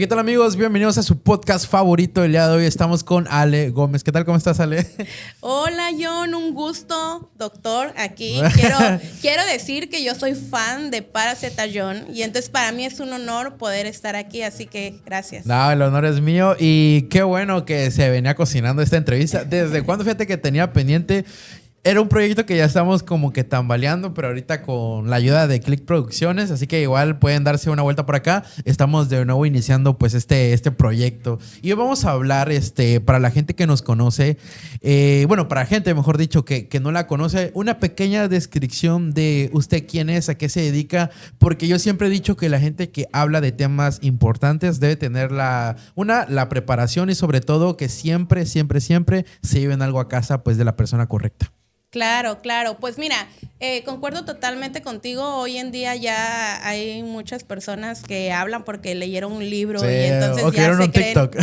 ¿Qué tal, amigos? Bienvenidos a su podcast favorito. El día de hoy estamos con Ale Gómez. ¿Qué tal? ¿Cómo estás, Ale? Hola, John, un gusto, doctor, aquí. Quiero decir que yo soy fan de Paracetamol y entonces para mí es un honor poder estar aquí, así que gracias. No, el honor es mío y qué bueno que se venía cocinando esta entrevista. ¿Desde cuándo? Fíjate que tenía pendiente. Era un proyecto que ya estamos como que tambaleando, pero ahorita con la ayuda de Click Producciones, así que igual pueden darse una vuelta por acá. Estamos de nuevo iniciando pues este proyecto. Y hoy vamos a hablar, para la gente que nos conoce, para la gente, mejor dicho, que no la conoce, una pequeña descripción de usted quién es, a qué se dedica, porque yo siempre he dicho que la gente que habla de temas importantes debe tener la preparación y sobre todo que siempre se lleven algo a casa pues de la persona correcta. Claro. Pues mira, concuerdo totalmente contigo. Hoy en día ya hay muchas personas que hablan porque leyeron un libro, sí, y entonces o ya se creen, TikTok.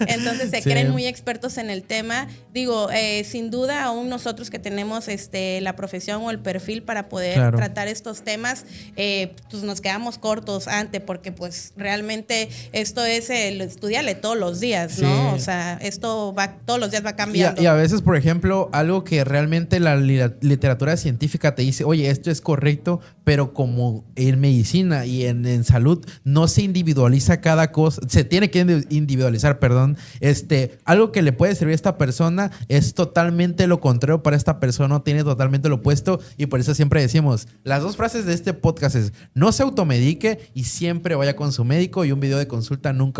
entonces se creen muy expertos en el tema. Digo, sin duda aún nosotros que tenemos la profesión o el perfil para poder tratar estos temas, pues nos quedamos cortos porque pues realmente esto es estudiarle todos los días, ¿no? O sea, esto va todos los días va cambiando. Y a veces, por ejemplo, algo que realmente la literatura científica te dice, oye, esto es correcto, pero como en medicina y en salud no se individualiza cada cosa, se tiene que individualizar, perdón, algo que le puede servir a esta persona es totalmente lo contrario para esta persona, tiene totalmente lo opuesto, y por eso siempre decimos, las dos frases de este podcast es, no se automedique y siempre vaya con su médico, y un video de consulta un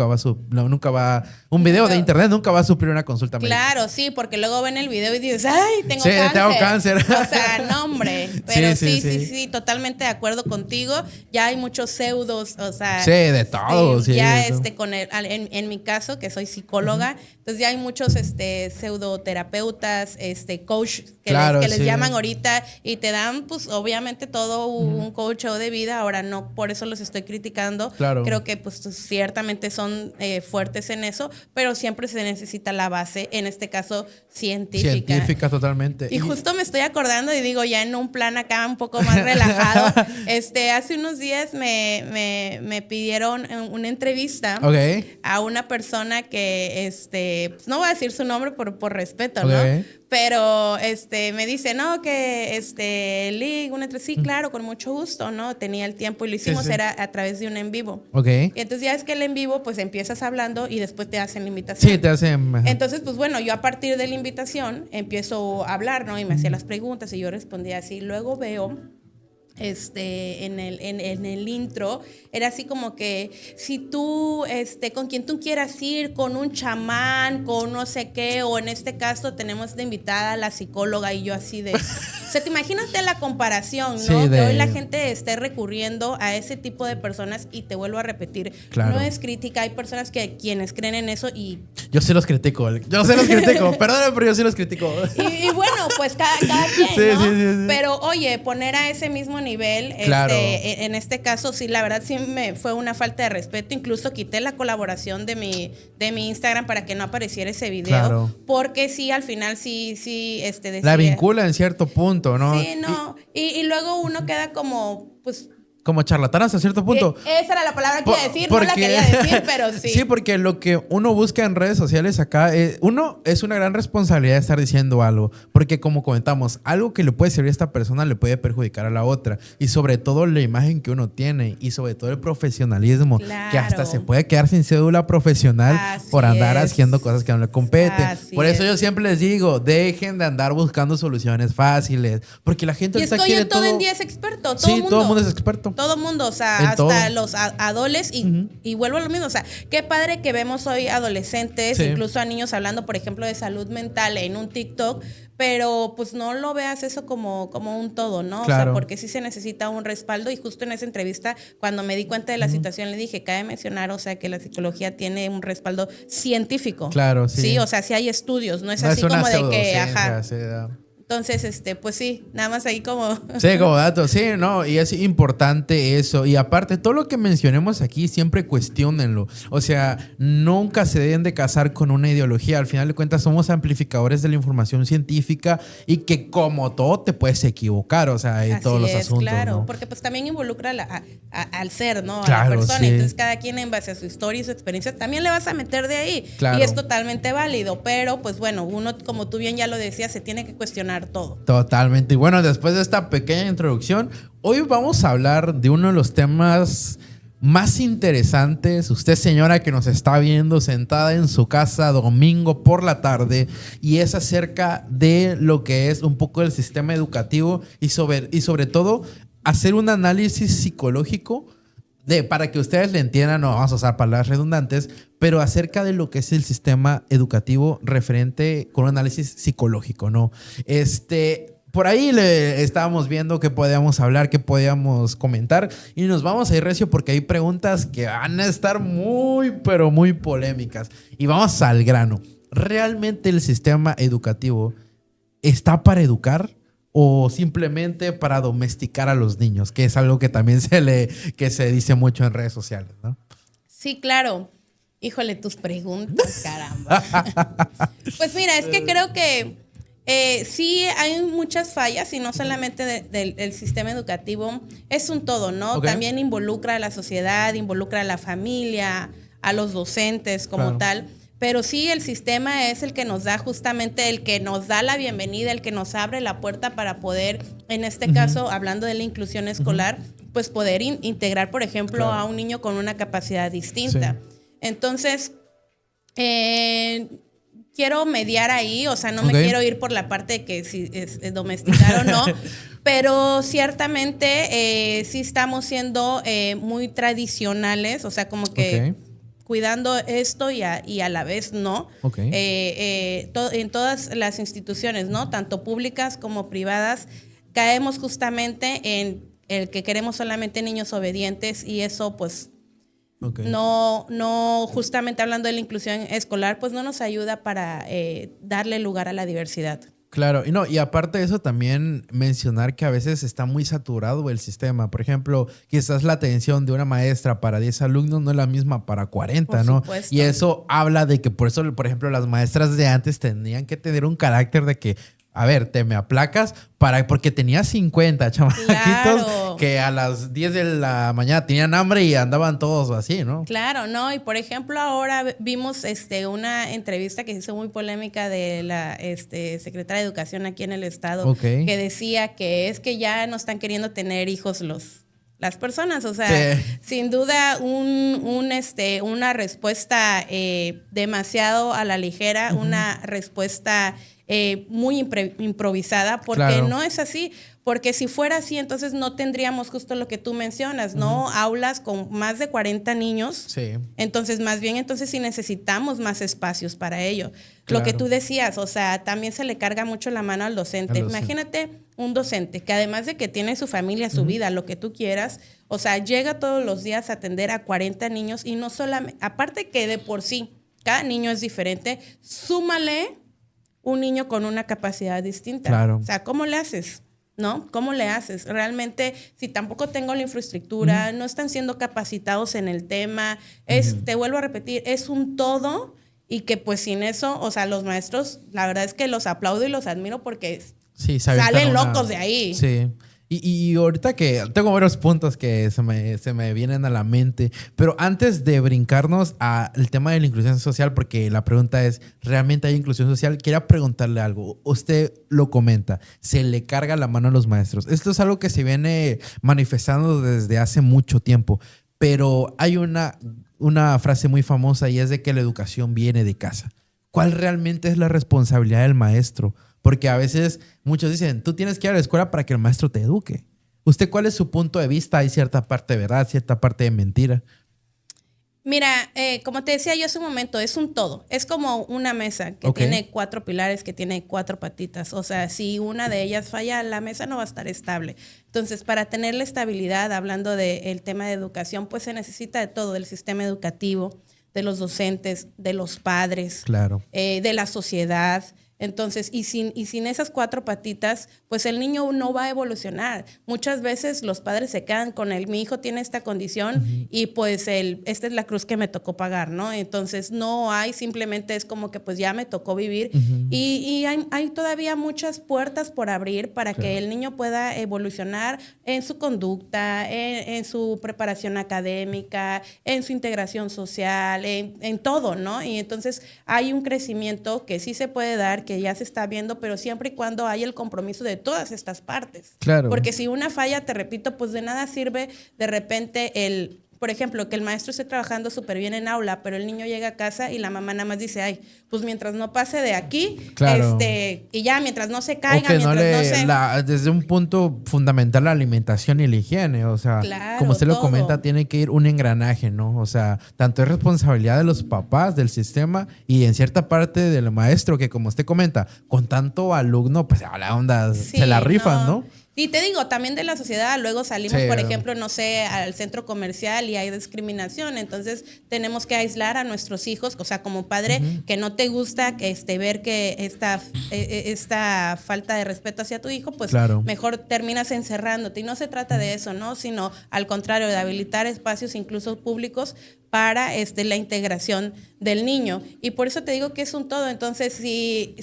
video de internet nunca va a suplir una consulta médica. Claro, sí, porque luego ven el video y dices, ay, tengo cáncer. O sea, no, hombre. Pero sí, totalmente de acuerdo contigo. Ya hay muchos pseudos, o sea. Sí, de todo. Ya en mi caso, que soy psicóloga, entonces ya hay muchos pseudoterapeutas, coach, que les llaman ahorita y te dan, pues, obviamente todo un coach de vida. Ahora no, por eso los estoy criticando. Claro. Creo que, pues, ciertamente son fuertes en eso, pero siempre se necesita la base, en este caso, científica. Científica, totalmente. Y justo me estoy acordando y digo, ya en un plan acá un poco más relajado, hace unos días me pidieron una entrevista a una persona que, pues no voy a decir su nombre por respeto, ¿no? Pero me dice, no, que Lee, sí, claro, con mucho gusto, ¿no? Tenía el tiempo y lo hicimos, era a través de un en vivo. Y entonces ya es que el en vivo, pues empiezas hablando y después te hacen la invitación. Sí, te hacen. Entonces, pues bueno, yo a partir de la invitación empiezo a hablar, ¿no? Y me hacía las preguntas y yo respondía así. Luego veo en el intro era así como que si tú con quien tú quieras ir, con un chamán, con no sé qué, o en este caso tenemos de invitada a la psicóloga, y yo así de, o sea, te imagínate la comparación, ¿no? Sí, que hoy la gente esté recurriendo a ese tipo de personas, y te vuelvo a repetir, no es crítica, hay personas quienes creen en eso y yo sí los critico, perdóname, pero yo sí los critico. Y bueno, pues cada quien, ¿no? Sí. Pero oye, poner a ese mismo nivel, en este caso sí, la verdad sí me fue una falta de respeto. Incluso quité la colaboración de mi Instagram para que no apareciera ese video, porque sí, al final sí decía, la vincula en cierto punto, ¿no? Sí, no, y luego uno queda como, pues, como charlatán hasta cierto punto. Esa era la palabra que iba a decir, no la quería decir, pero sí. Sí, porque lo que uno busca en redes sociales acá, uno es una gran responsabilidad estar diciendo algo, porque como comentamos, algo que le puede servir a esta persona le puede perjudicar a la otra, y sobre todo la imagen que uno tiene, y sobre todo el profesionalismo, que hasta se puede quedar sin cédula profesional por andar haciendo cosas que no le competen. Por eso yo siempre les digo, dejen de andar buscando soluciones fáciles, porque la gente ahorita quiere todo. Y todo en día es experto, todo el mundo es experto. Todo el mundo, o sea, hasta los adoles, y vuelvo a lo mismo, o sea, qué padre que vemos hoy adolescentes, incluso a niños hablando, por ejemplo, de salud mental en un TikTok, pero pues no lo veas eso como un todo, ¿no? Claro. O sea, porque sí se necesita un respaldo, y justo en esa entrevista, cuando me di cuenta de la situación, le dije, cabe mencionar, o sea, que la psicología tiene un respaldo científico. Claro, sí. Sí, o sea, sí hay estudios, no es así como de que, Entonces, pues sí, nada más ahí como... Sí, como dato, sí, no, y es importante eso. Y aparte, todo lo que mencionemos aquí, siempre cuestiónenlo. O sea, nunca se deben de casar con una ideología. Al final de cuentas, somos amplificadores de la información científica y que como todo te puedes equivocar, o sea, en todos los asuntos. Claro, ¿no? porque pues también involucra al ser, ¿no? Claro, a la persona. sí. Entonces, cada quien en base a su historia y su experiencia también le vas a meter de ahí. Claro. Y es totalmente válido, pero pues bueno, uno, como tú bien ya lo decías, se tiene que cuestionar todo. Totalmente. Y bueno, después de esta pequeña introducción, hoy vamos a hablar de uno de los temas más interesantes. Usted, señora, que nos está viendo sentada en su casa domingo por la tarde, y es acerca de lo que es un poco el sistema educativo y sobre todo hacer un análisis psicológico para que ustedes le entiendan, no vamos a usar palabras redundantes, pero acerca de lo que es el sistema educativo referente con un análisis psicológico, ¿no? Por ahí le estábamos viendo qué podíamos hablar, qué podíamos comentar, y nos vamos a ir recio porque hay preguntas que van a estar muy, pero muy polémicas. Y vamos al grano. ¿Realmente el sistema educativo está para educar o simplemente para domesticar a los niños? Que es algo que también que se dice mucho en redes sociales, ¿no? Sí, claro. Híjole, tus preguntas, caramba. Pues mira, es que creo que sí hay muchas fallas y no solamente del sistema educativo, es un todo, ¿no? Okay. También involucra a la sociedad, involucra a la familia, a los docentes como tal. Pero sí, el sistema es el que nos da justamente, el que nos da la bienvenida, el que nos abre la puerta para poder, en este caso, hablando de la inclusión escolar, pues poder integrar, por ejemplo, a un niño con una capacidad distinta. Sí. Entonces, quiero mediar ahí, o sea, no me quiero ir por la parte de que si es domesticar o no, pero ciertamente sí estamos siendo muy tradicionales, o sea, como que cuidando esto y a la vez no. En todas las instituciones, ¿no? Tanto públicas como privadas, caemos justamente en el que queremos solamente niños obedientes, y eso pues no, justamente hablando de la inclusión escolar, pues no nos ayuda para darle lugar a la diversidad. Claro, y aparte de eso también mencionar que a veces está muy saturado el sistema. Por ejemplo, quizás la atención de una maestra para 10 alumnos no es la misma para 40, por ¿no? Supuesto. Y eso habla de que por eso, por ejemplo, las maestras de antes tenían que tener un carácter de que, a ver, te me aplacas porque tenía 50 chamaquitos que a las 10 de la mañana tenían hambre y andaban todos así, ¿no? Claro, ¿no? Y por ejemplo, ahora vimos una entrevista que se hizo muy polémica de la secretaria de Educación aquí en el estado, que decía que es que ya no están queriendo tener hijos las personas, o sea, sin duda una respuesta demasiado a la ligera, una respuesta muy improvisada, porque no es así, porque si fuera así, entonces no tendríamos justo lo que tú mencionas, ¿no? Aulas con más de 40 niños, entonces más bien, sí necesitamos más espacios para ello. Lo que tú decías, o sea, también se le carga mucho la mano al docente. Imagínate un docente que además de que tiene su familia, su vida, lo que tú quieras, o sea, llega todos los días a atender a 40 niños y no solamente, aparte que de por sí, cada niño es diferente, súmale un niño con una capacidad distinta. Claro. O sea, ¿cómo le haces? ¿No? ¿Cómo le haces? Realmente, si tampoco tengo la infraestructura, no están siendo capacitados en el tema, te vuelvo a repetir, es un todo, y que pues sin eso, o sea, los maestros, la verdad es que los aplaudo y los admiro porque salen locos de ahí. Sí. Y ahorita que tengo varios puntos que se me vienen a la mente, pero antes de brincarnos al tema de la inclusión social, porque la pregunta es, ¿realmente hay inclusión social? Quería preguntarle algo. Usted lo comenta, se le carga la mano a los maestros. Esto es algo que se viene manifestando desde hace mucho tiempo, pero hay una frase muy famosa, y es de que la educación viene de casa. ¿Cuál realmente es la responsabilidad del maestro? Porque a veces muchos dicen, tú tienes que ir a la escuela para que el maestro te eduque. ¿Usted cuál es su punto de vista? ¿Hay cierta parte de verdad, cierta parte de mentira? Mira, como te decía yo hace un momento, es un todo. Es como una mesa que tiene 4 pilares, que tiene 4 patitas. O sea, si una de ellas falla, la mesa no va a estar estable. Entonces, para tener la estabilidad, hablando del tema de educación, pues se necesita de todo, del sistema educativo, de los docentes, de los padres, de la sociedad. Entonces, y sin esas 4 patitas, pues el niño no va a evolucionar. Muchas veces los padres se quedan con mi hijo tiene esta condición y pues esta es la cruz que me tocó pagar, ¿no? Entonces no hay, simplemente es como que pues ya me tocó vivir y hay todavía muchas puertas por abrir para que el niño pueda evolucionar en su conducta, en su preparación académica, en su integración social, en todo, ¿no? Y entonces hay un crecimiento que sí se puede dar, que ya se está viendo, pero siempre y cuando haya el compromiso de todas estas partes. Claro. Porque si una falla, te repito, pues de nada sirve de repente por ejemplo, que el maestro esté trabajando súper bien en aula, pero el niño llega a casa y la mamá nada más dice, ay, pues mientras no pase de aquí, claro. Y ya, mientras no se caiga, que mientras desde un punto fundamental la alimentación y la higiene, o sea, claro, como usted lo todo. comenta, tiene que ir un engranaje, ¿no? O sea, tanto es responsabilidad de los papás, del sistema y en cierta parte del maestro, que como usted comenta, con tanto alumno, pues a la onda Sí, se la rifan, ¿no? Y te digo, también de la sociedad, luego salimos, Sí. por ejemplo, no sé, al centro comercial y hay discriminación, entonces tenemos que aislar a nuestros hijos, o sea, como padre, que no te gusta ver que esta falta de respeto hacia tu hijo, pues Claro. mejor terminas encerrándote. Y no se trata de eso, ¿no? Sino al contrario, de habilitar espacios incluso públicos para la integración del niño. Y por eso te digo que es un todo. Entonces, si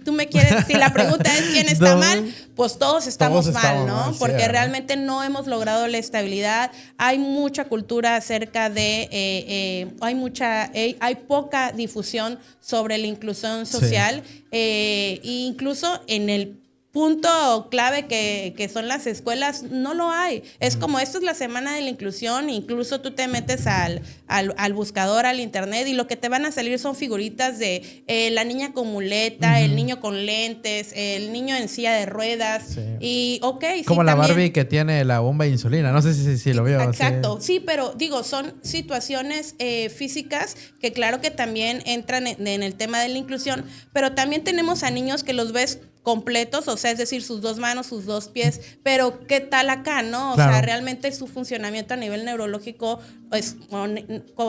tú me quieres, si la pregunta es quién está mal, pues todos estamos mal, ¿no? Porque realmente no hemos logrado la estabilidad. Hay mucha cultura acerca de, hay poca difusión sobre la inclusión social, e incluso en el punto clave que son las escuelas, no lo hay. Es como, esto es la semana de la inclusión, incluso tú te metes al buscador, al internet, y lo que te van a salir son figuritas de la niña con muleta, el niño con lentes, el niño en silla de ruedas, y como la también, Barbie que tiene la bomba de insulina, no sé si lo veo. Exacto, sí, pero digo, son situaciones físicas que claro que también entran en el tema de la inclusión, pero también tenemos a niños que los ves completos, o sea, es decir, sus 2 manos, sus 2 pies, pero ¿qué tal acá, no? O sea, realmente su funcionamiento a nivel neurológico, pues,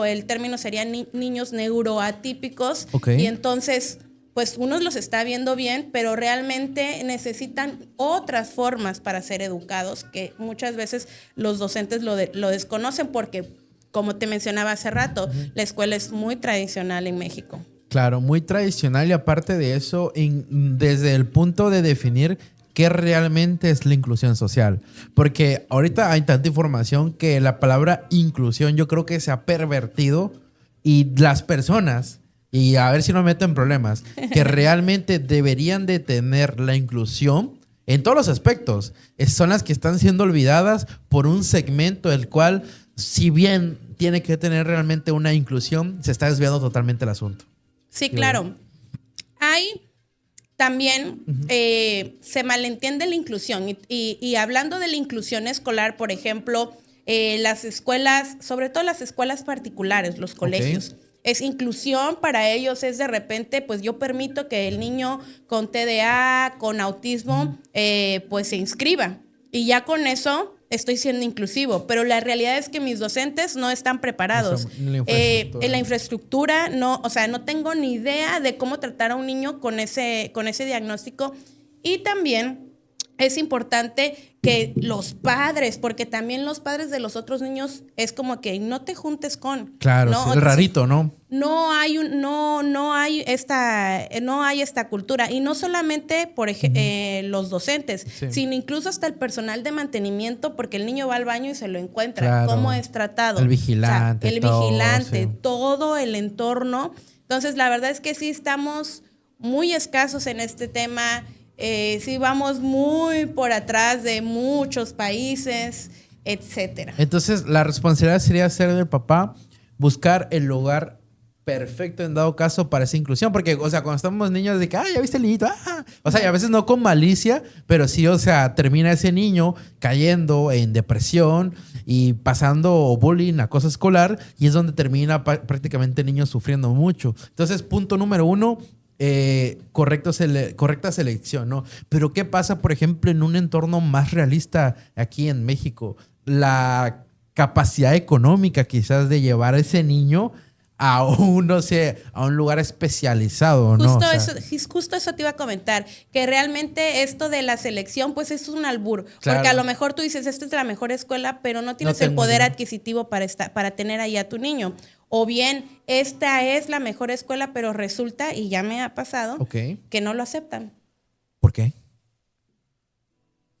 el término sería niños neuroatípicos, y entonces, pues, unos los está viendo bien, pero realmente necesitan otras formas para ser educados, que muchas veces los docentes lo desconocen porque, como te mencionaba hace rato, la escuela es muy tradicional en México. Claro, muy tradicional y aparte de eso, desde el punto de definir qué realmente es la inclusión social. Porque ahorita hay tanta información que la palabra inclusión yo creo que se ha pervertido y las personas, y a ver si no me meto en problemas, que realmente deberían de tener la inclusión en todos los aspectos, son las que están siendo olvidadas por un segmento el cual, si bien tiene que tener realmente una inclusión, se está desviando totalmente el asunto. Sí, claro. Hay también, se malentiende la inclusión. Y hablando de la inclusión escolar, por ejemplo, las escuelas, sobre todo las escuelas particulares, los colegios, es inclusión para ellos, es de repente, pues yo permito que el niño con TDA, con autismo, pues se inscriba. Y ya con eso estoy siendo inclusivo, pero la realidad es que mis docentes no están preparados. En la infraestructura, no, o sea, no tengo ni idea de cómo tratar a un niño con ese diagnóstico. Y también es importante que los padres, porque también los padres de los otros niños es como que no te juntes con. Claro, ¿no? Es rarito, ¿no? No hay esta cultura, y no solamente por los docentes, sino incluso hasta el personal de mantenimiento, porque el niño va al baño y se lo encuentra, cómo es tratado, el vigilante, todo el entorno. Entonces la verdad es que sí estamos muy escasos en este tema. Sí vamos muy por atrás de muchos países, etcétera. Entonces la responsabilidad sería ser del papá, buscar el lugar perfecto en dado caso para esa inclusión, porque, o sea, cuando estamos niños de que, ya viste el niñito, o sea, y a veces no con malicia, pero sí, o sea, termina ese niño cayendo en depresión y pasando bullying, acoso escolar, y es donde termina prácticamente el niño sufriendo mucho. Entonces, punto número 1, correcta selección, ¿no? Pero ¿qué pasa, por ejemplo, en un entorno más realista aquí en México? La capacidad económica quizás de llevar a ese niño no sé, a un lugar especializado, ¿no? Justo, O sea, justo eso te iba a comentar, que realmente esto de la selección pues es un albur, claro. porque a lo mejor tú dices, esta es la mejor escuela, pero no tienes el tengo poder dinero. adquisitivo para tener ahí a tu niño. O bien, esta es la mejor escuela, pero resulta, y ya me ha pasado, Ok. que no lo aceptan. ¿Por qué?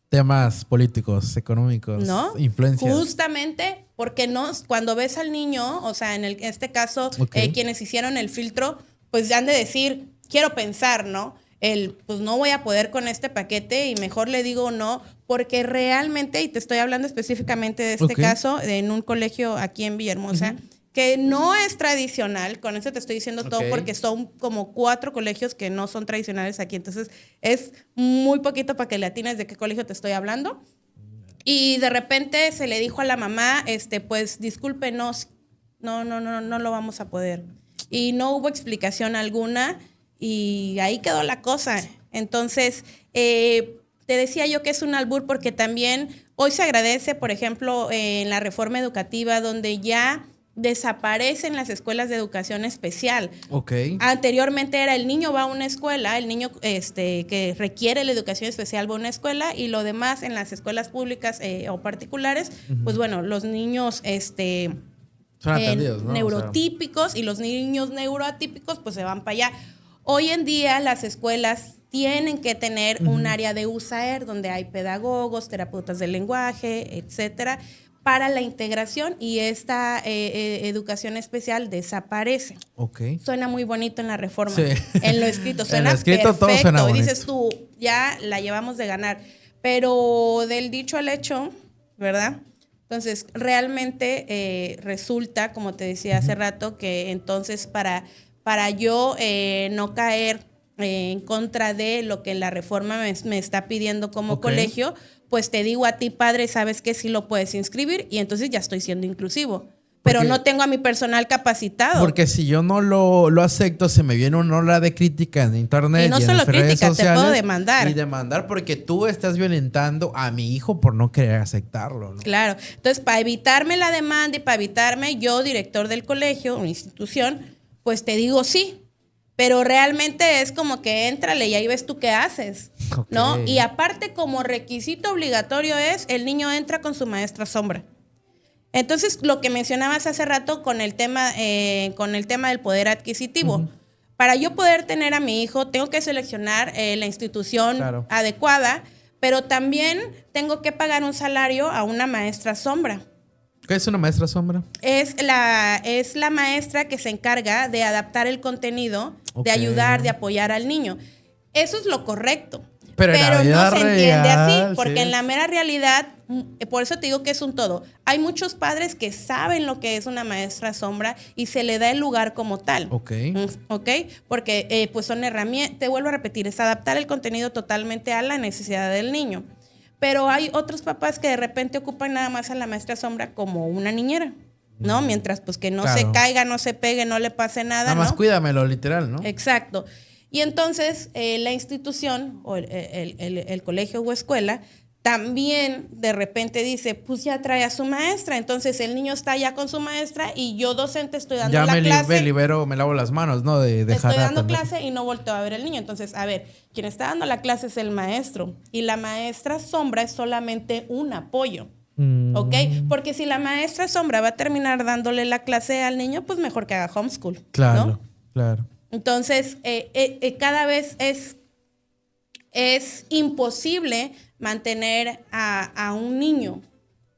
Temas políticos, económicos, ¿No? influencias. Justamente porque no, cuando ves al niño, o sea, en este caso, Ok. quienes hicieron el filtro, pues ya han de decir, quiero pensar, ¿no? Pues no voy a poder con este paquete y mejor le digo no, porque realmente, y te estoy hablando específicamente de este Ok. caso, en un colegio aquí en Villahermosa, que no es tradicional, con eso te estoy diciendo todo Ok. porque son como 4 colegios que no son tradicionales aquí, entonces es muy poquito para que le atines de qué colegio te estoy hablando. Y de repente se le dijo a la mamá, pues discúlpenos, no lo vamos a poder. Y no hubo explicación alguna y ahí quedó la cosa. Entonces, te decía yo que es un albur porque también hoy se agradece, por ejemplo, en la reforma educativa donde ya desaparecen las escuelas de educación especial. Ok. Anteriormente era el niño va a una escuela, el niño que requiere la educación especial va a una escuela y lo demás en las escuelas públicas o particulares, pues bueno, los niños Son atendidos, ¿no? neurotípicos y los niños neuroatípicos pues se van para allá. Hoy en día las escuelas tienen que tener un área de USAER donde hay pedagogos, terapeutas del lenguaje, etcétera, para la integración y esta educación especial desaparece. Ok. Suena muy bonito en la reforma. Sí. En lo escrito suena En lo escrito perfecto. todo suena y bonito. dices tú, ya la llevamos de ganar. Pero del dicho al hecho, ¿verdad? Entonces, realmente resulta, como te decía hace rato, que entonces para yo no caer en contra de lo que la reforma me está pidiendo como colegio, pues te digo a ti, padre, sabes que sí lo puedes inscribir y entonces ya estoy siendo inclusivo. Pero no tengo a mi personal capacitado. Porque si yo no lo acepto, se me viene una ola de crítica en internet y no en solo las redes crítica, te sociales. puedo demandar. Y demandar porque tú estás violentando a mi hijo por no querer aceptarlo, ¿no? Claro. Entonces, para evitarme la demanda y para evitarme yo, director del colegio o institución, pues te digo sí. Pero realmente es como que éntrale y ahí ves tú qué haces, ¿no? Ok. Y aparte, como requisito obligatorio es, el niño entra con su maestra sombra. Entonces, lo que mencionabas hace rato con el tema del poder adquisitivo. Para yo poder tener a mi hijo, tengo que seleccionar la institución adecuada, pero también tengo que pagar un salario a una maestra sombra. ¿Qué es una maestra sombra? Es la maestra que se encarga de adaptar el contenido, de ayudar, de apoyar al niño. Eso es lo correcto. Pero no se entiende así, porque en la mera realidad, por eso te digo que es un todo. Hay muchos padres que saben lo que es una maestra sombra y se le da el lugar como tal. Ok. Ok, porque pues son herramientas, te vuelvo a repetir, es adaptar el contenido totalmente a la necesidad del niño. Pero hay otros papás que de repente ocupan nada más a la maestra sombra como una niñera, ¿no? Mientras pues que no se caiga, no se pegue, no le pase nada, nada más ¿no? cuídamelo, literal, ¿no? Exacto. Y entonces la institución o el colegio o escuela también de repente dice, pues ya trae a su maestra. Entonces el niño está ya con su maestra y yo docente estoy dando la clase. Ya me libero, me lavo las manos, ¿no? De dejar estoy dando clase y no volteo a ver al niño. Entonces, a ver, quien está dando la clase es el maestro y la maestra sombra es solamente un apoyo. ¿Ok? Porque si la maestra sombra va a terminar dándole la clase al niño, pues mejor que haga homeschool. Claro, ¿no? claro. Entonces, cada vez es imposible mantener a un niño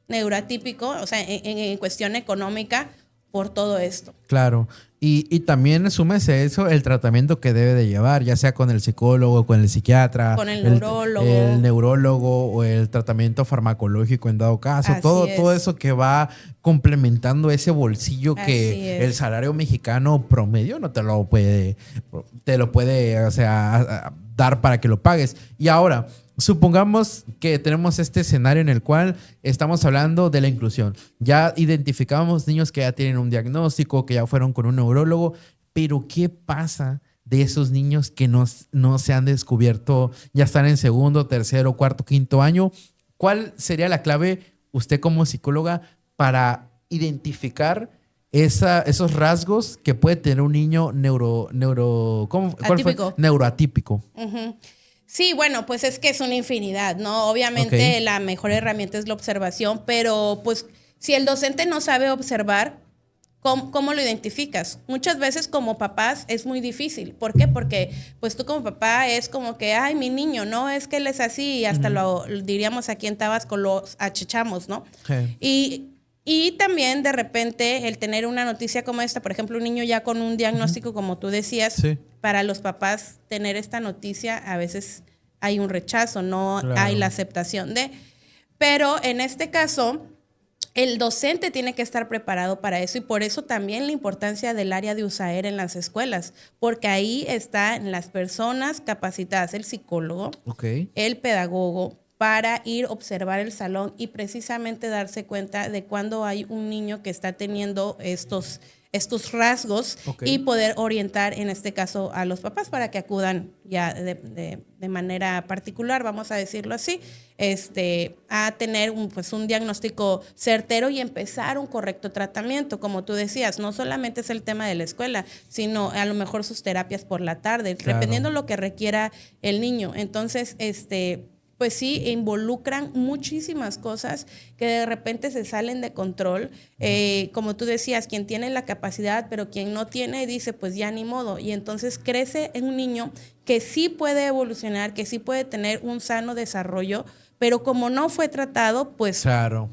neuroatípico, o sea, en cuestión económica, por todo esto. Claro. Y también súmese eso el tratamiento que debe de llevar, ya sea con el psicólogo, con el psiquiatra, con el neurólogo. El neurólogo o el tratamiento farmacológico en dado caso. Todo eso que va complementando ese bolsillo que el salario mexicano promedio no te lo puede, o sea, dar para que lo pagues. Y ahora, supongamos que tenemos este escenario en el cual estamos hablando de la inclusión. Ya identificamos niños que ya tienen un diagnóstico, que ya fueron con un neurólogo, pero ¿qué pasa de esos niños que no se han descubierto, ya están en segundo, tercero, cuarto, quinto año? ¿Cuál sería la clave, usted como psicóloga, para identificar esos rasgos que puede tener un niño ¿cuál fue? Atípico. Neuroatípico. Ujú. Sí, bueno, pues es que es una infinidad, ¿no? Obviamente Ok. la mejor herramienta es la observación, pero pues si el docente no sabe observar, ¿cómo lo identificas? Muchas veces como papás es muy difícil. ¿Por qué? Porque pues tú como papá es como que, ay, mi niño, no, es que él es así y hasta lo diríamos aquí en Tabasco, lo achechamos, ¿no? Sí. Y también de repente el tener una noticia como esta, por ejemplo, un niño ya con un diagnóstico, como tú decías, Sí. para los papás tener esta noticia a veces hay un rechazo, no Claro. hay la aceptación de. Pero en este caso, el docente tiene que estar preparado para eso y por eso también la importancia del área de USAER en las escuelas, porque ahí están las personas capacitadas, el psicólogo, Ok. el pedagogo, para ir a observar el salón y precisamente darse cuenta de cuando hay un niño que está teniendo estos rasgos Ok. y poder orientar en este caso a los papás para que acudan ya de manera particular, vamos a decirlo así, a tener un diagnóstico certero y empezar un correcto tratamiento. Como tú decías, no solamente es el tema de la escuela, sino a lo mejor sus terapias por la tarde, Claro. dependiendo lo que requiera el niño. Entonces, pues sí, involucran muchísimas cosas que de repente se salen de control. Como tú decías, quien tiene la capacidad, pero quien no tiene, dice, pues ya ni modo. Y entonces crece en un niño que sí puede evolucionar, que sí puede tener un sano desarrollo, pero como no fue tratado, pues Claro.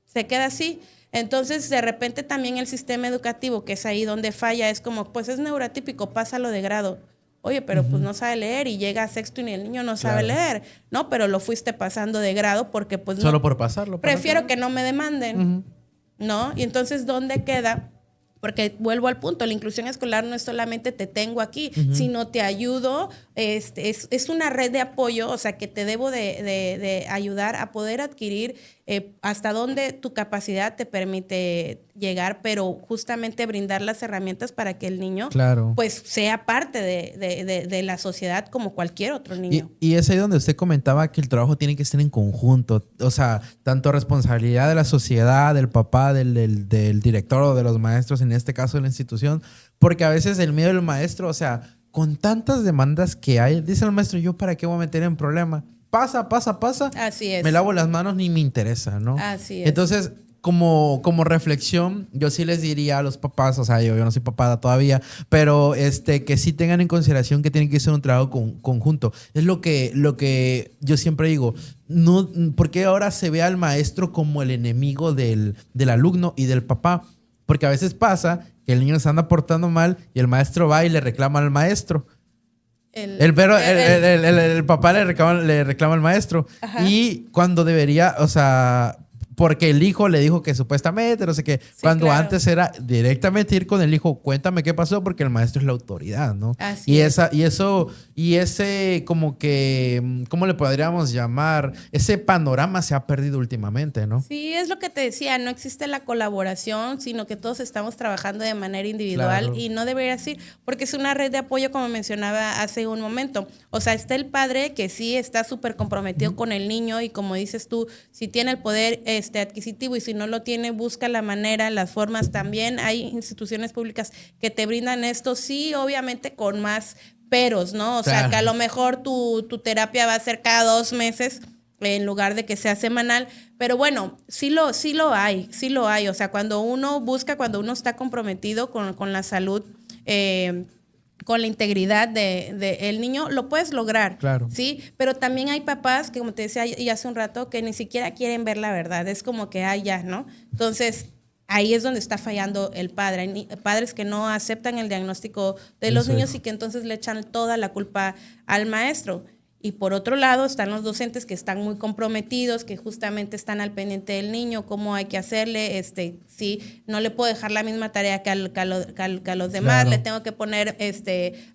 se queda así. Entonces, de repente también el sistema educativo, que es ahí donde falla, es como, pues es neurotípico, pásalo de grado. Oye, pero pues no sabe leer y llega a sexto y el niño no sabe Claro. leer, ¿no? Pero lo fuiste pasando de grado porque pues Solo no, por pasarlo. prefiero que no me demanden, Ujú. ¿no? Y entonces, ¿dónde queda? Porque vuelvo al punto, la inclusión escolar no es solamente te tengo aquí, sino te ayudo, es una red de apoyo, o sea, que te debo de ayudar a poder adquirir hasta donde tu capacidad te permite llegar, pero justamente brindar las herramientas para que el niño Claro. pues sea parte de la sociedad como cualquier otro niño. Y es ahí donde usted comentaba que el trabajo tiene que ser en conjunto, o sea, tanto responsabilidad de la sociedad, del papá, del director o de los maestros, en este caso de la institución, porque a veces el miedo del maestro, o sea, con tantas demandas que hay, dice el maestro, ¿yo para qué voy a meter en problema? Pasa. Así es. Me lavo las manos ni me interesa, ¿no? Así es. Entonces, como reflexión, yo sí les diría a los papás, o sea, yo no soy papá todavía, pero que sí tengan en consideración que tiene que ser un trabajo conjunto. Es lo que yo siempre digo, no, ¿por qué ahora se ve al maestro como el enemigo del alumno y del papá? Porque a veces pasa que el niño se anda portando mal y el maestro va y le reclama al maestro. El papá le reclama al maestro. Ajá. Y cuando debería, o sea, porque el hijo le dijo que supuestamente, no sé qué, Sí, cuando claro. antes era directamente ir con el hijo, cuéntame qué pasó, porque el maestro es la autoridad, ¿no? Así Y es. ese como que, ¿cómo le podríamos llamar? Ese panorama se ha perdido últimamente, ¿no? Sí, es lo que te decía, no existe la colaboración, sino que todos estamos trabajando de manera individual Claro. y no debería así, porque es una red de apoyo, como mencionaba hace un momento. O sea, está el padre que sí está súper comprometido con el niño y como dices tú, si tiene el poder adquisitivo y si no lo tiene, busca la manera, las formas también. Hay instituciones públicas que te brindan esto, sí, obviamente con más peros, ¿no? O sea, Claro. que a lo mejor tu terapia va a ser cada 2 meses en lugar de que sea semanal, pero bueno, sí lo hay, o sea, cuando uno está comprometido con la salud, con la integridad del niño, lo puedes lograr, Claro. ¿sí? Pero también hay papás que, como te decía y hace un rato, que ni siquiera quieren ver la verdad, es como que, ay, ya, ¿no? Entonces, ahí es donde está fallando el padre. Hay padres que no aceptan el diagnóstico de los niños y que entonces le echan toda la culpa al maestro. Y por otro lado están los docentes que están muy comprometidos, que justamente están al pendiente del niño, cómo hay que hacerle, sí, no le puedo dejar la misma tarea que a los demás, Claro. le tengo que poner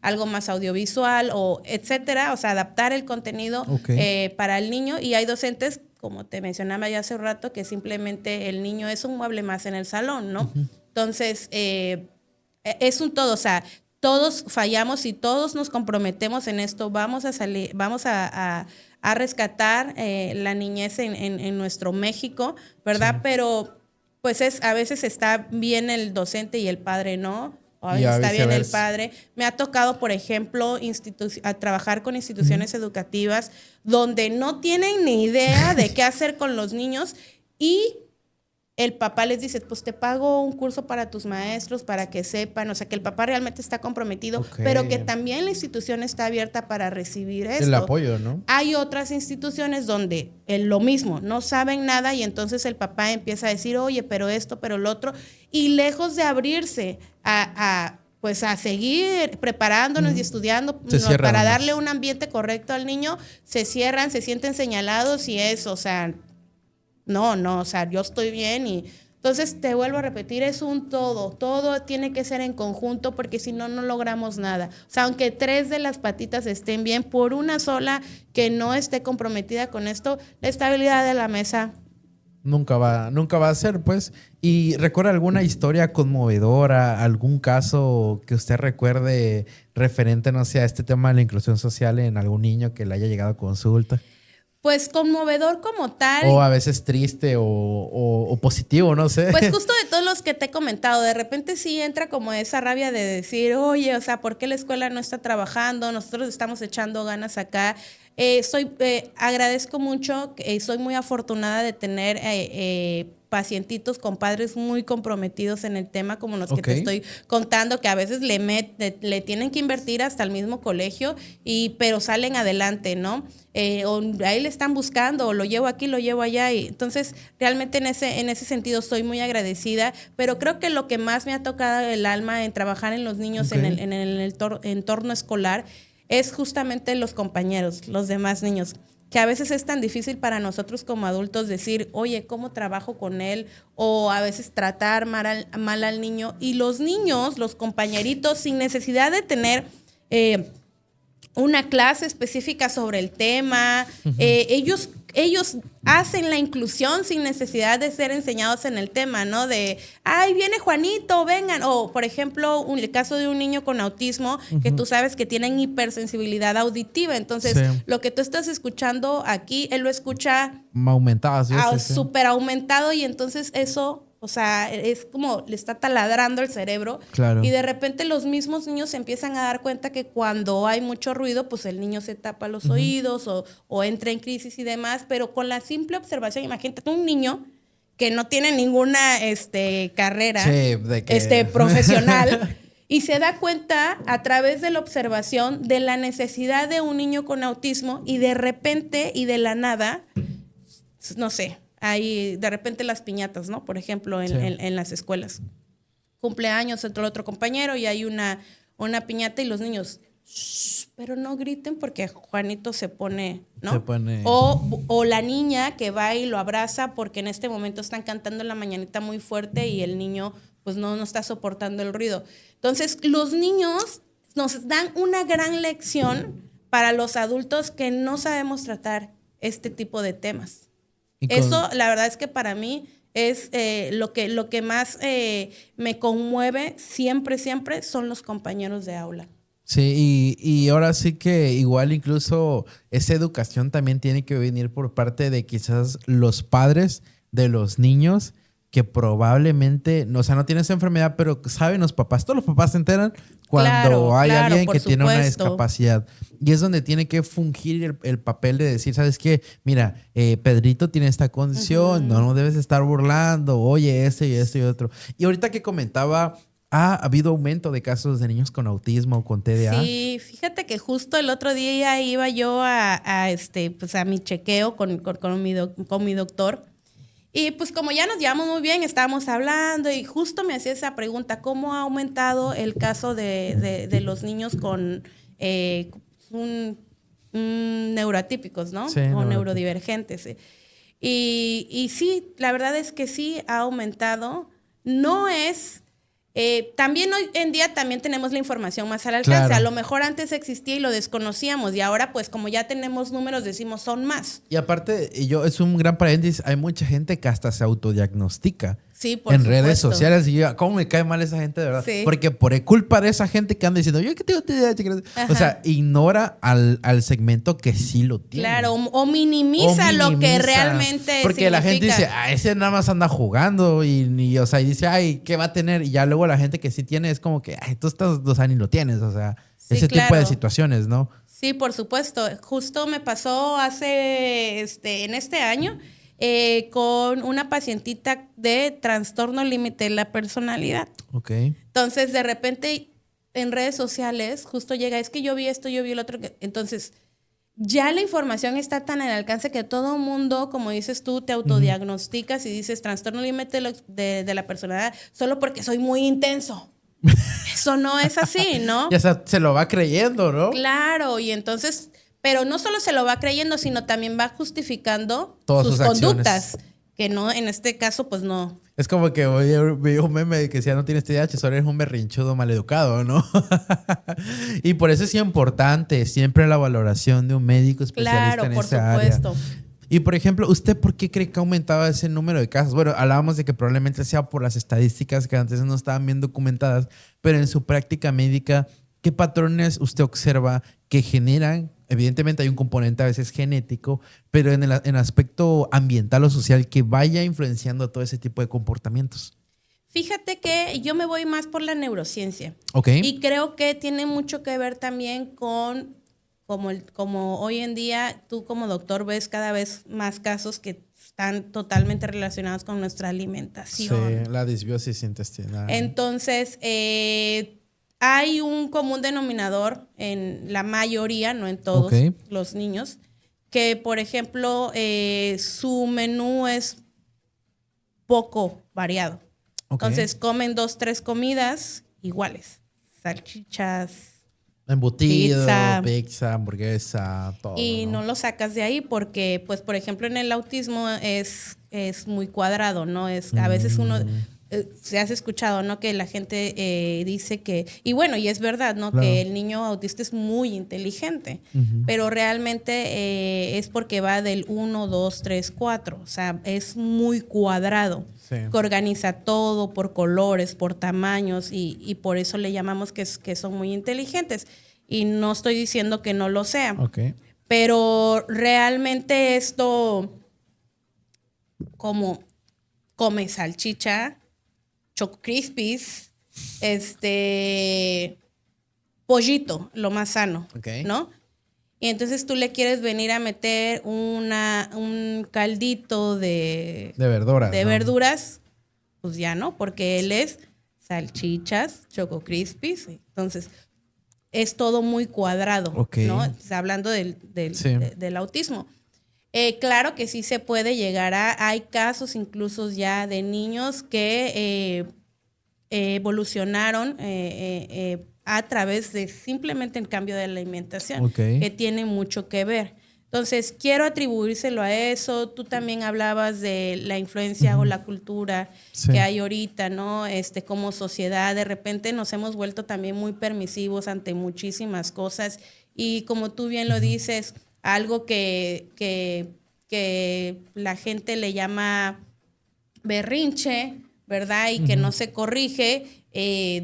algo más audiovisual o etcétera, o sea, adaptar el contenido Ok. para el niño. Y hay docentes, como te mencionaba ya hace un rato, que simplemente el niño es un mueble más en el salón, ¿no? Entonces, es un todo, o sea, todos fallamos y todos nos comprometemos en esto, vamos a rescatar la niñez en nuestro México, ¿verdad? Sí. Pero pues a veces está bien el docente y el padre no. O a Y veces a está bien el viceversa. padre. Me ha tocado, por ejemplo, a trabajar con instituciones educativas donde no tienen ni idea de qué hacer con los niños y el papá les dice, pues te pago un curso para tus maestros para que sepan, o sea, que el papá realmente está comprometido, Ok. pero que también la institución está abierta para recibir esto. El apoyo, ¿no? Hay otras instituciones donde lo mismo, no saben nada y entonces el papá empieza a decir, oye, pero esto, pero lo otro, y lejos de abrirse pues a seguir preparándonos y estudiando para darle un ambiente correcto al niño, se cierran, se sienten señalados y eso, o sea, no, o sea, yo estoy bien y entonces te vuelvo a repetir, es un todo tiene que ser en conjunto porque si no, no logramos nada. O sea, aunque 3 de las patitas estén bien, por una sola que no esté comprometida con esto, la estabilidad de la mesa Nunca va a ser, pues. ¿Y recuerda alguna historia conmovedora, algún caso que usted recuerde referente, no sé, a este tema de la inclusión social en algún niño que le haya llegado a consulta? pues conmovedor como tal. O a veces triste o positivo, no sé. Pues justo de todos los que te he comentado, de repente sí entra como esa rabia de decir, oye, o sea, ¿por qué la escuela no está trabajando? Nosotros estamos echando ganas acá. Agradezco mucho, soy muy afortunada de tener pacientitos con padres muy comprometidos en el tema, como los que te estoy contando, que a veces le tienen que invertir hasta el mismo colegio, pero salen adelante, ¿no? O ahí le están buscando, o lo llevo aquí, lo llevo allá. Y entonces, realmente en ese sentido estoy muy agradecida, pero creo que lo que más me ha tocado el alma en trabajar en los niños en el entorno escolar es justamente los compañeros, los demás niños, que a veces es tan difícil para nosotros como adultos decir, oye, ¿cómo trabajo con él? O a veces tratar mal al niño. Y los niños, los compañeritos, sin necesidad de tener una clase específica sobre el tema, ellos hacen la inclusión sin necesidad de ser enseñados en el tema, ¿no? De, ay, viene Juanito, vengan. O, por ejemplo, el caso de un niño con autismo, que tú sabes que tienen hipersensibilidad auditiva. Entonces, lo que tú estás escuchando aquí, él lo escucha aumentado, súper aumentado, y entonces eso... O sea, es como le está taladrando el cerebro. Claro. Y de repente los mismos niños se empiezan a dar cuenta que cuando hay mucho ruido, pues el niño se tapa los oídos o entra en crisis y demás. Pero con la simple observación, imagínate un niño que no tiene ninguna carrera profesional y se da cuenta a través de la observación de la necesidad de un niño con autismo y de repente y de la nada, no sé, hay de repente las piñatas, ¿no? Por ejemplo, en las escuelas. Cumpleaños entre el otro compañero y hay una piñata y los niños, pero no griten porque Juanito se pone, ¿no? O la niña que va y lo abraza porque en este momento están cantando la mañanita muy fuerte y el niño pues no está soportando el ruido. Entonces, los niños nos dan una gran lección para los adultos que no sabemos tratar este tipo de temas. Eso, la verdad es que para mí es lo que más me conmueve siempre son los compañeros de aula. Sí, y ahora sí que igual incluso esa educación también tiene que venir por parte de quizás los padres de los niños que probablemente, o sea, no tienen esa enfermedad, pero saben los papás, todos los papás se enteran cuando hay alguien que tiene una discapacidad. Y es donde tiene que fungir el papel de decir, ¿sabes qué? Mira, Pedrito tiene esta condición, no debes estar burlando, oye, y esto y otro. Y ahorita que comentaba, ¿ha habido aumento de casos de niños con autismo o con TDA? Sí, fíjate que justo el otro día iba yo a mi chequeo con mi doctor. Y pues como ya nos llevamos muy bien, estábamos hablando y justo me hacía esa pregunta, ¿cómo ha aumentado el caso de los niños con neuroatípicos, ¿no? O neurodivergentes. Y sí, la verdad es que sí ha aumentado. No es... también hoy en día también tenemos la información más al alcance. Claro. A lo mejor antes existía y lo desconocíamos y ahora pues como ya tenemos números decimos son más. Y aparte, es un gran paréntesis, hay mucha gente que hasta se autodiagnostica. Sí, por en redes supuesto. sociales. Y yo, ¿cómo me cae mal esa gente, de verdad? Sí. Porque por culpa de esa gente que anda diciendo, yo que tengo TDAH. O sea, ignora al segmento que sí lo tiene. Claro, o minimiza lo que realmente porque la gente significa. dice, ese nada más anda jugando o sea, y dice, ay, ¿qué va a tener? Y ya luego la gente que sí tiene es como que, ay, tú estás, o sea, ni lo tienes, o sea, Sí, ese tipo de claro. situaciones, ¿no? Sí, por supuesto. Justo me pasó en este año con una pacientita de trastorno límite de la personalidad. Ok. Entonces, de repente, en redes sociales, justo llega, es que yo vi esto, yo vi el otro. Entonces, ya la información está tan al alcance que todo mundo, como dices tú, te autodiagnosticas y dices trastorno límite de la personalidad solo porque soy muy intenso. Eso no es así, ¿no? Ya se lo va creyendo, ¿no? Claro, y entonces, pero no solo se lo va creyendo, sino también va justificando todas sus sus conductas, que no, en este caso, pues no. Es como que hoy vi un meme que decía, no tienes TDAH, solo eres un berrinchudo maleducado, ¿no? Y por eso es importante siempre la valoración de un médico especialista Claro, en por esa área. supuesto. Y por ejemplo, ¿usted por qué cree que ha aumentado ese número de casos? Bueno, hablábamos de que probablemente sea por las estadísticas que antes no estaban bien documentadas, pero en su práctica médica, ¿qué patrones usted observa que generan? Evidentemente hay un componente a veces genético, pero en el aspecto ambiental o social que vaya influenciando todo ese tipo de comportamientos. Fíjate que yo me voy más por la neurociencia. Ok. Y creo que tiene mucho que ver también con, como hoy en día tú como doctor ves cada vez más casos que están totalmente relacionados con nuestra alimentación. Sí, la disbiosis intestinal. Entonces, hay un común denominador en la mayoría, no en todos los niños, que por ejemplo su menú es poco variado. Entonces comen 2, 3 comidas iguales. Salchichas, embutido, pizza, hamburguesa, todo. Y no lo sacas de ahí porque, pues, por ejemplo, en el autismo es muy cuadrado, ¿no? A veces uno... se has escuchado, ¿no? Que la gente dice que... Y bueno, y es verdad, ¿no? Claro. Que el niño autista es muy inteligente. Pero realmente es porque va del 1, 2, 3, 4. O sea, es muy cuadrado. Sí. Que organiza todo por colores, por tamaños. Y por eso le llamamos que son muy inteligentes. Y no estoy diciendo que no lo sean. Okay. Pero realmente esto... Como come salchicha... Choco Crispies, pollito, lo más sano, ¿no? Y entonces tú le quieres venir a meter un caldito de verduras, pues ya no, porque él es salchichas, Choco Crispies, entonces es todo muy cuadrado, ¿no? Está hablando del autismo. Claro que sí se puede llegar hay casos incluso ya de niños que evolucionaron a través de simplemente el cambio de la alimentación, que tiene mucho que ver. Entonces, quiero atribuírselo a eso. Tú también hablabas de la influencia o la cultura que hay ahorita, ¿no? Como sociedad, de repente nos hemos vuelto también muy permisivos ante muchísimas cosas y como tú bien lo dices, algo que la gente le llama berrinche, ¿verdad? Y que no se corrige,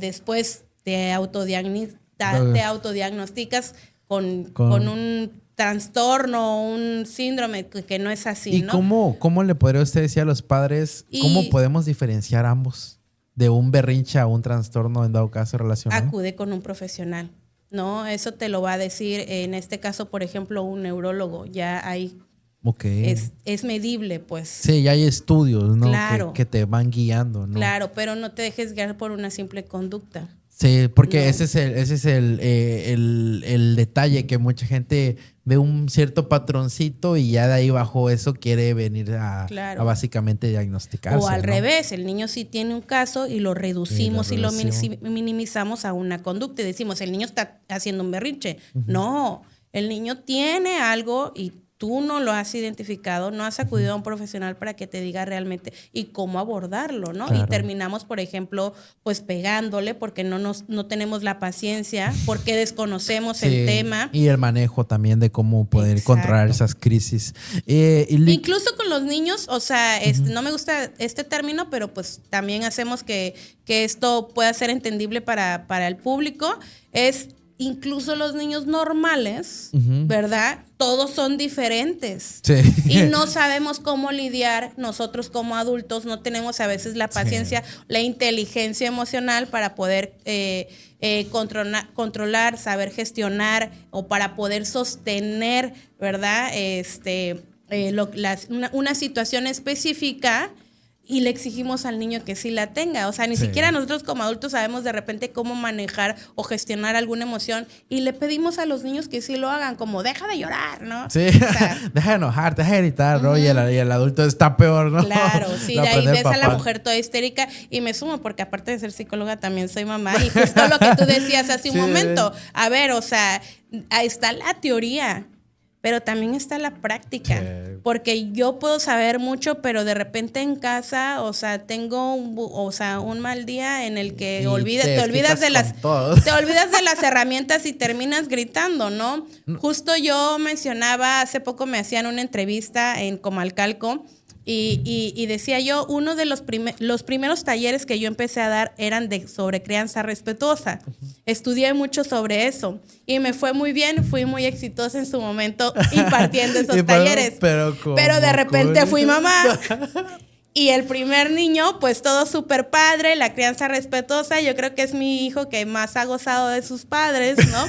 después te autodiagnosticas con un trastorno, un síndrome que no es así, ¿Y ¿no? cómo le podría usted decir a los padres, cómo podemos diferenciar ambos de un berrinche a un trastorno en dado caso relacionado? Acude con un profesional, ¿no? Eso te lo va a decir, en este caso, por ejemplo, un neurólogo. Ya hay... Es medible, pues. Sí, ya hay estudios, ¿no? Claro. Que te van guiando, ¿no? Claro, pero no te dejes guiar por una simple conducta. Sí, porque ese es el detalle, que mucha gente ve un cierto patroncito y ya de ahí bajo eso quiere venir a básicamente diagnosticarse. O al revés, el niño sí tiene un caso y lo reducimos y lo minimizamos a una conducta y decimos, el niño está haciendo un berrinche. No, el niño tiene algo y tú no lo has identificado, no has acudido a un profesional para que te diga realmente y cómo abordarlo, ¿no? Claro. Y terminamos, por ejemplo, pues pegándole porque no tenemos la paciencia, porque desconocemos el tema. Y el manejo también de cómo poder Exacto. controlar esas crisis. Incluso con los niños, o sea, no me gusta este término, pero pues también hacemos que esto pueda ser entendible para el público, es incluso los niños normales, ¿verdad? Todos son diferentes. Sí. Y no sabemos cómo lidiar nosotros como adultos, no tenemos a veces la paciencia, la inteligencia emocional para poder controlar, saber gestionar o para poder sostener, ¿verdad? Una situación específica. Y le exigimos al niño que sí la tenga. O sea, ni siquiera nosotros como adultos sabemos de repente cómo manejar o gestionar alguna emoción. Y le pedimos a los niños que sí lo hagan, como deja de llorar, ¿no? Sí, o sea, deja de enojarte, deja de gritar, ¿no? Y el adulto está peor, ¿no? Claro, sí, de ahí ves a la mujer toda histérica. Y me sumo porque aparte de ser psicóloga también soy mamá. Y justo lo que tú decías hace un momento. A ver, o sea, ahí está la teoría. Pero también está la práctica, porque yo puedo saber mucho, pero de repente en casa, o sea, tengo un mal día en el que te olvidas de las herramientas y terminas gritando, ¿no? Justo yo mencionaba, hace poco me hacían una entrevista en Comalcalco y decía yo, uno de los primeros talleres que yo empecé a dar eran sobre crianza respetuosa. Estudié mucho sobre eso y me fue muy bien, fui muy exitosa en su momento impartiendo esos talleres. Pero de repente fui mamá. Y el primer niño, pues todo súper padre, la crianza respetuosa, yo creo que es mi hijo que más ha gozado de sus padres, ¿no?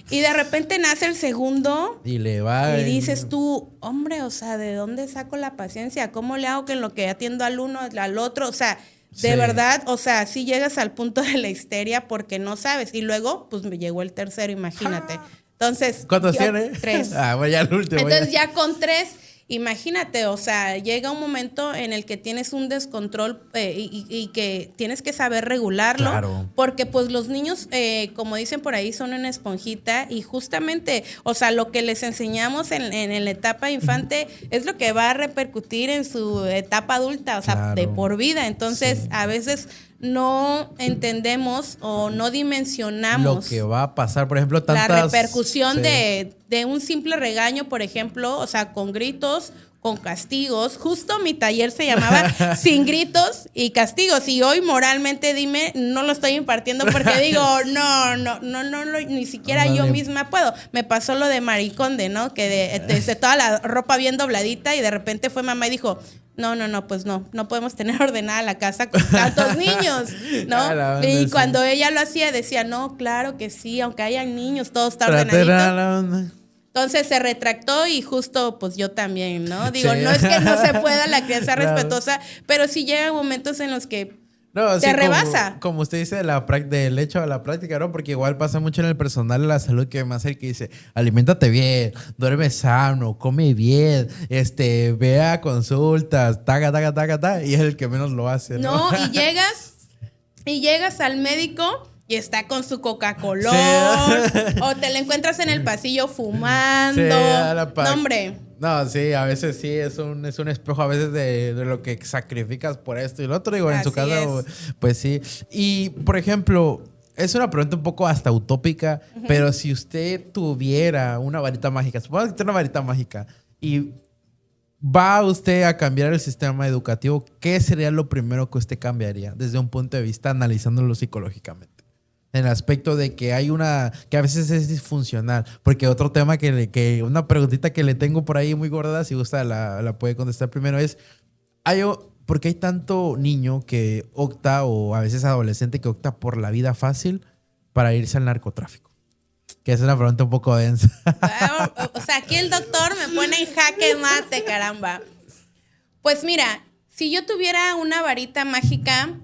Y de repente nace el segundo y le va. Y dices tú, hombre, o sea, ¿de dónde saco la paciencia? ¿Cómo le hago que en lo que atiendo al uno, al otro? O sea, de verdad, o sea, sí llegas al punto de la histeria porque no sabes. Y luego, pues me llegó el tercero, imagínate. Entonces, ¿cuántos tiene? 3. Bueno, ya el último. Entonces ya con 3, imagínate, o sea, llega un momento en el que tienes un descontrol y que tienes que saber regularlo. Claro. Porque pues los niños, como dicen por ahí, son una esponjita y justamente, o sea, lo que les enseñamos en la etapa infante es lo que va a repercutir en su etapa adulta, o sea, de por vida. Entonces, a veces no entendemos o no dimensionamos lo que va a pasar, por ejemplo, la repercusión de un simple regaño, por ejemplo, o sea, con gritos, con castigos. Justo mi taller se llamaba Sin gritos y castigos. Y hoy moralmente, dime, no lo estoy impartiendo porque digo, no, ni siquiera yo misma puedo. Me pasó lo de Mariconde, ¿no? Que de toda la ropa bien dobladita y de repente fue mamá y dijo, no, pues no podemos tener ordenada la casa con tantos niños, ¿no? Y cuando ella lo hacía decía, no, claro que sí, aunque hayan niños, todo está ordenadito. Entonces se retractó y justo pues yo también, ¿no? Digo, no es que no se pueda la crianza respetuosa, pero sí llegan momentos en los que te rebasa. Como usted dice, del hecho a la práctica, ¿no? Porque igual pasa mucho en el personal de la salud que más el que dice, aliméntate bien, duerme sano, come bien, ve a consultas, y es el que menos lo hace, ¿no? No, y llegas al médico y está con su Coca-Cola, o te la encuentras en el pasillo fumando. No, hombre. No, sí, a veces sí, es un espejo a veces de lo que sacrificas por esto y lo otro. Digo, en su casa, pues sí. Y, por ejemplo, es una pregunta un poco hasta utópica, pero si usted tuviera una varita mágica, supongamos que tiene una varita mágica y va usted a cambiar el sistema educativo, ¿qué sería lo primero que usted cambiaría desde un punto de vista analizándolo psicológicamente? En el aspecto de que hay que a veces es disfuncional. Porque otro tema una preguntita que le tengo por ahí muy gorda, si gusta la puede contestar primero, es ¿por qué hay tanto niño que opta, o a veces adolescente que opta por la vida fácil para irse al narcotráfico? Que es una pregunta un poco densa. O sea, aquí el doctor me pone en jaque mate, caramba. Pues mira, si yo tuviera una varita mágica,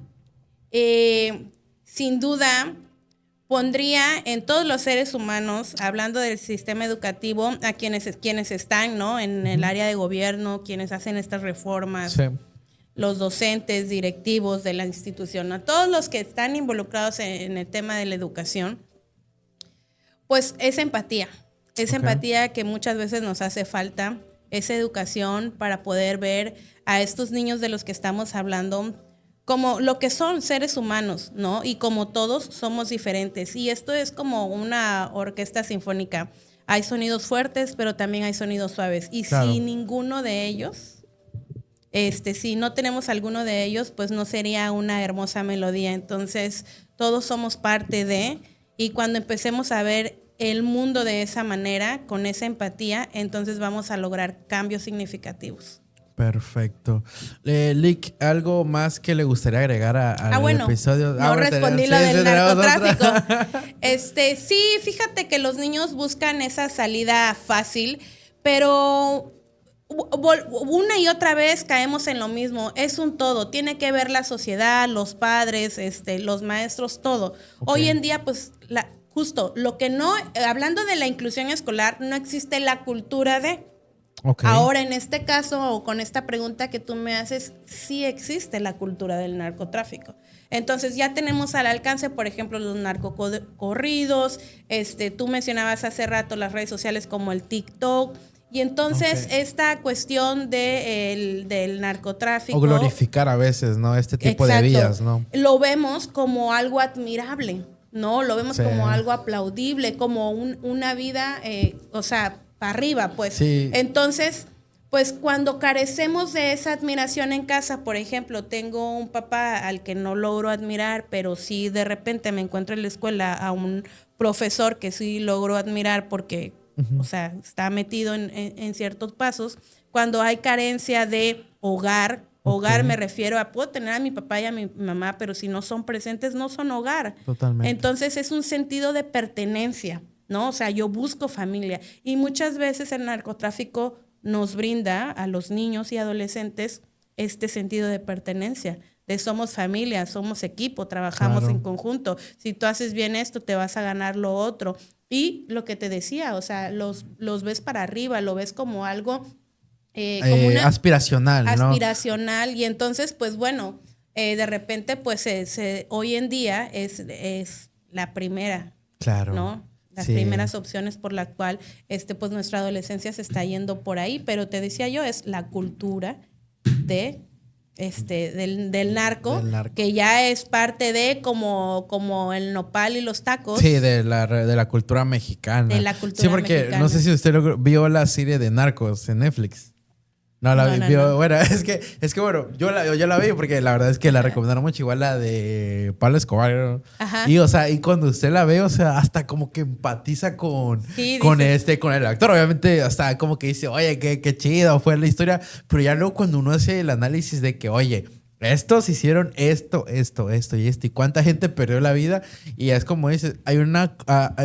sin duda pondría en todos los seres humanos, hablando del sistema educativo, a quienes están, ¿no? En el área de gobierno, quienes hacen estas reformas, los docentes, directivos de la institución, a todos los que están involucrados en el tema de la educación, pues es empatía. esa empatía que muchas veces nos hace falta, esa educación para poder ver a estos niños de los que estamos hablando como lo que son seres humanos, ¿no? Y como todos somos diferentes. Y esto es como una orquesta sinfónica. Hay sonidos fuertes, pero también hay sonidos suaves. Y Claro. si ninguno de ellos, si no tenemos alguno de ellos, pues no sería una hermosa melodía. Entonces, todos somos parte de, y cuando empecemos a ver el mundo de esa manera, con esa empatía, entonces vamos a lograr cambios significativos. Perfecto. Lick, ¿algo más que le gustaría agregar al Bueno, episodio? no respondí lo sí, del tenemos narcotráfico. otra. Sí, fíjate que los niños buscan esa salida fácil, pero una y otra vez caemos en lo mismo. Es un todo. Tiene que ver la sociedad, los padres, los maestros, todo. Hoy en día, pues, justo lo que no, hablando de la inclusión escolar, no existe la cultura de. Okay. Ahora, en este caso, o con esta pregunta que tú me haces, sí existe la cultura del narcotráfico. Entonces, ya tenemos al alcance, por ejemplo, los narcocorridos, tú mencionabas hace rato las redes sociales como el TikTok, y entonces esta cuestión del narcotráfico... O glorificar a veces, ¿no? Este tipo Exacto, de vidas, ¿no? Lo vemos como algo admirable, ¿no? Lo vemos como algo aplaudible, como una vida, para arriba, pues. Sí. Entonces, pues cuando carecemos de esa admiración en casa, por ejemplo, tengo un papá al que no logro admirar, pero sí de repente me encuentro en la escuela a un profesor que sí logro admirar porque, está metido en ciertos pasos. Cuando hay carencia de hogar me refiero a, puedo tener a mi papá y a mi mamá, pero si no son presentes, no son hogar. Totalmente. Entonces es un sentido de pertenencia, ¿no? O sea, yo busco familia. Y muchas veces el narcotráfico nos brinda a los niños y adolescentes este sentido de pertenencia, de somos familia, somos equipo, trabajamos en conjunto. Si tú haces bien esto, te vas a ganar lo otro. Y lo que te decía, o sea, los ves para arriba, lo ves como algo... como una aspiracional, ¿no? Aspiracional. Y entonces, pues bueno, de repente, pues hoy en día es la primera, claro, ¿no? Las primeras opciones por la cual pues nuestra adolescencia se está yendo por ahí, pero te decía yo, es la cultura del narco, que ya es parte de como el nopal y los tacos. Sí, de la cultura mexicana. De la cultura sí, porque mexicana. No sé si usted vio la serie de Narcos en Netflix. No la vio. No. Bueno, es que bueno, yo la vi porque la verdad es que la recomendaron mucho, igual la de Pablo Escobar. Ajá. Y, y cuando usted la ve, hasta como que empatiza con el actor. Obviamente, hasta como que dice, oye, qué chido fue la historia. Pero ya luego cuando uno hace el análisis de que, oye, estos hicieron esto y esto. ¿Y cuánta gente perdió la vida? Y es como dice,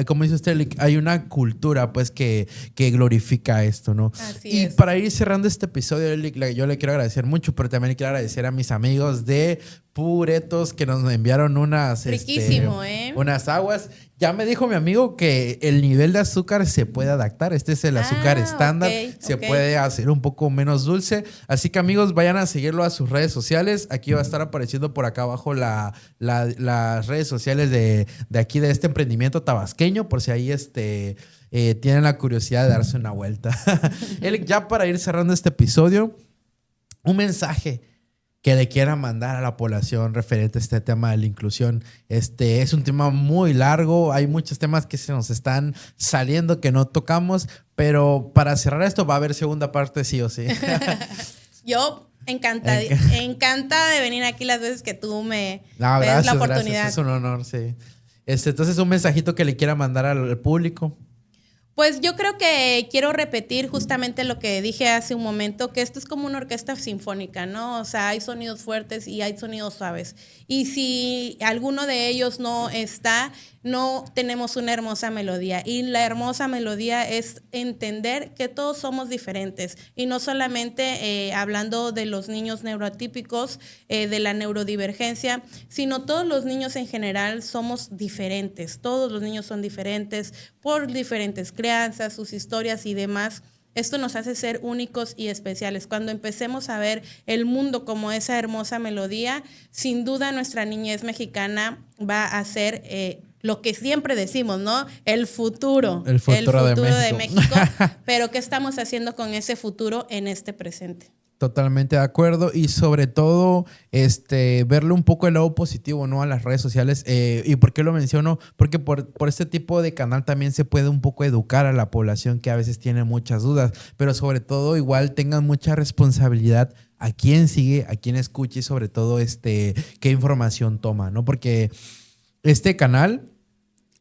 como dice usted, hay una cultura pues que glorifica esto, ¿no? Así es. Para ir cerrando este episodio, yo le quiero agradecer mucho, pero también le quiero agradecer a mis amigos de Puretos que nos enviaron unas... Riquísimo, unas aguas. Ya me dijo mi amigo que el nivel de azúcar se puede adaptar. Este es el azúcar estándar. Se puede hacer un poco menos dulce. Así que, amigos, vayan a seguirlo a sus redes sociales. Aquí va a estar apareciendo por acá abajo las redes sociales de aquí, de este emprendimiento tabasqueño, por si ahí tienen la curiosidad de darse una vuelta. Eric, ya para ir cerrando este episodio, un mensaje que le quieran mandar a la población referente a este tema de la inclusión. Es un tema muy largo, hay muchos temas que se nos están saliendo que no tocamos, pero para cerrar esto va a haber segunda parte sí o sí. Yo encantada de venir aquí las veces que tú me des la oportunidad. Gracias, es un honor, sí. Entonces, un mensajito que le quiera mandar al público. Pues yo creo que quiero repetir justamente lo que dije hace un momento, que esto es como una orquesta sinfónica, ¿no? O sea, hay sonidos fuertes y hay sonidos suaves. Y si alguno de ellos no está, no tenemos una hermosa melodía. Y la hermosa melodía es entender que todos somos diferentes. Y no solamente hablando de los niños neuroatípicos, de la neurodivergencia, sino todos los niños en general somos diferentes. Todos los niños son diferentes por diferentes crianzas, sus historias y demás. Esto nos hace ser únicos y especiales. Cuando empecemos a ver el mundo como esa hermosa melodía, sin duda nuestra niñez mexicana va a ser lo que siempre decimos, ¿no? El futuro El futuro de México. Pero ¿qué estamos haciendo con ese futuro en este presente? Totalmente de acuerdo y sobre todo verle un poco el lado positivo, ¿no? A las redes sociales. ¿Y por qué lo menciono? Porque por este tipo de canal también se puede un poco educar a la población que a veces tiene muchas dudas, pero sobre todo igual tengan mucha responsabilidad a quién sigue, a quién escucha y sobre todo qué información toma, ¿no? Porque este canal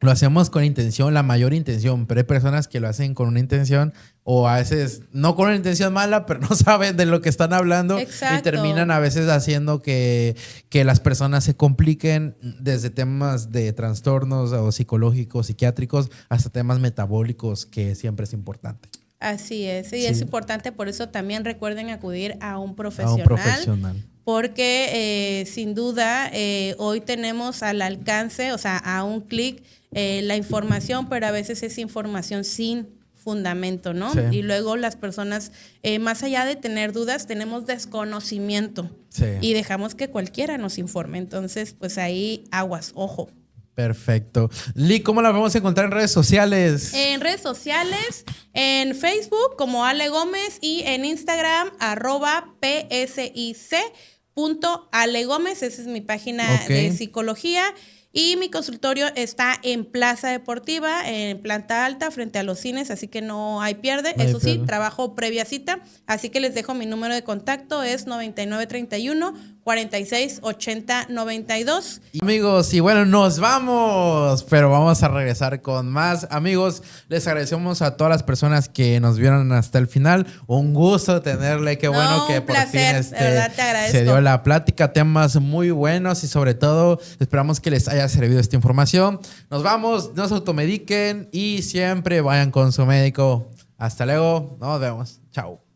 lo hacemos con intención, la mayor intención, pero hay personas que lo hacen con una intención o a veces no con una intención mala, pero no saben de lo que están hablando. Exacto. Y terminan a veces haciendo que las personas se compliquen desde temas de trastornos o psicológicos, psiquiátricos, hasta temas metabólicos, que siempre es importante. Así es, y Sí. es importante, por eso también recuerden acudir a un profesional. A un profesional. Porque sin duda hoy tenemos al alcance, o sea, a un clic la información, pero a veces es información sin fundamento, ¿no? Sí. Y luego las personas, más allá de tener dudas, tenemos desconocimiento. Sí. Y dejamos que cualquiera nos informe. Entonces, pues ahí aguas, ojo. Perfecto. Lee, ¿cómo la vamos a encontrar en redes sociales? En redes sociales, en Facebook como Ale Gómez y en Instagram @psic.alegómez. Esa es mi página de psicología. Y mi consultorio está en Plaza Deportiva, en planta alta, frente a los cines, así que no hay pierde. Eso sí, trabajo previa cita, así que les dejo mi número de contacto, es 9931-468092. Amigos, y bueno, nos vamos, pero vamos a regresar con más. Amigos, les agradecemos a todas las personas que nos vieron hasta el final. Un gusto tenerle, qué bueno que por placer, fin de verdad te agradezco. se dio la plática, temas muy buenos y sobre todo esperamos que les haya servido esta información. Nos vamos, no se automediquen y siempre vayan con su médico. Hasta luego, nos vemos. Chao.